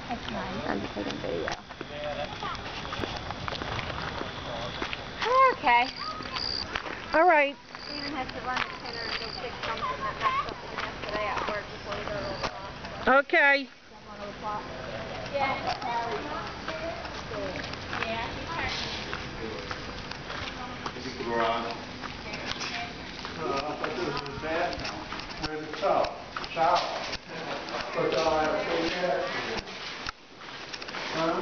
That's nice. I'm taking video. Okay. All right. Steven has to run to Kenner and go fix something that messed up from yesterday at work before we go to the clock. Okay. Yeah. Is it the garage? I thought this was the bathroom. Where's the tub? Shower. But I have a full bathroom. Huh?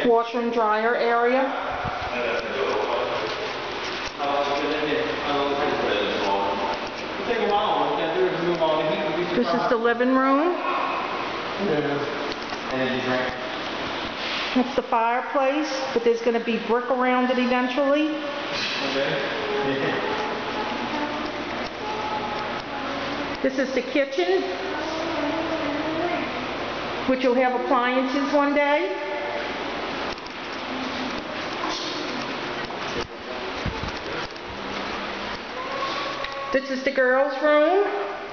Washer and dryer area. This is the living room. That's the fireplace, but there's going to be brick around it eventually. This is the kitchen, which will have appliances one day. This is the girls' room.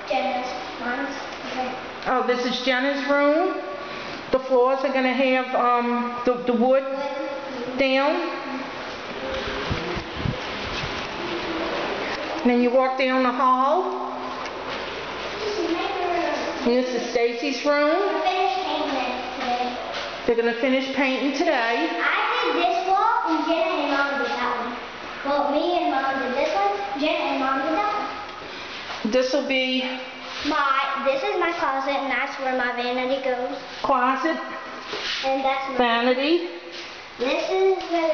Jenna's. Mine's. Okay. Oh, this is Jenna's room. The floors are going to have the wood down. And then you walk down the hall. And this is Stacy's room. We're finished painting it today. They're going to finish painting today. I did this wall and Jenna and Mom did that one. Well, me and Mom did this one, Jenna and Mom did that one. This will be This is my closet and that's where my vanity goes. closet, And that's my, vanity, this is where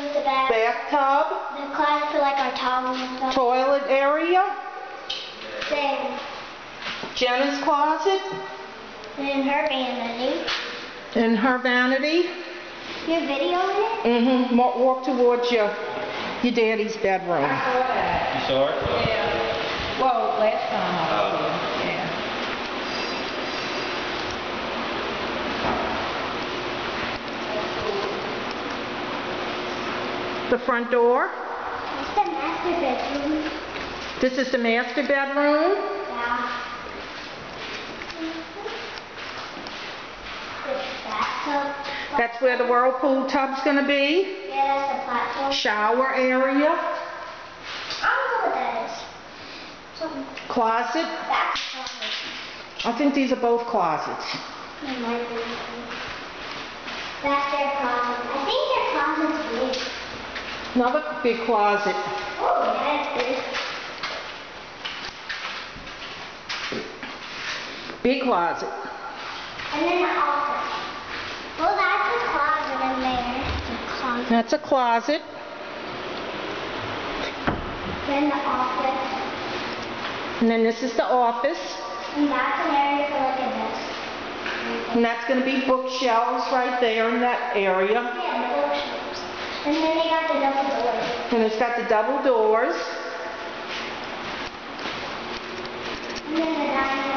we put the bag. bathtub, The closet for like our towels and stuff. toilet area, Then, Jenna's closet, then her vanity. and her vanity. Your video in it? Walk towards your daddy's bedroom. You saw it? Yeah. Well, last time I was here. Yeah. The front door. It's the master bedroom. This is the master bedroom. Yeah. The bathtub. That's where the whirlpool tub's going to be. Yeah, that's the platform. Shower area. I don't know what that is. Something. Closet. That's a closet. I think these are both closets. It might be. That's their closet. I think their closet's big. Another big closet. Oh, yeah, it's big. Big closet. And then the office. Well, that's a closet in there. The closet. That's a closet. Then the office. And then this is the office. And that's an area for like a desk. And that's going to be bookshelves right there in that area. Yeah, the bookshelves. And then they got the double doors. And it's got the double doors. And then the dining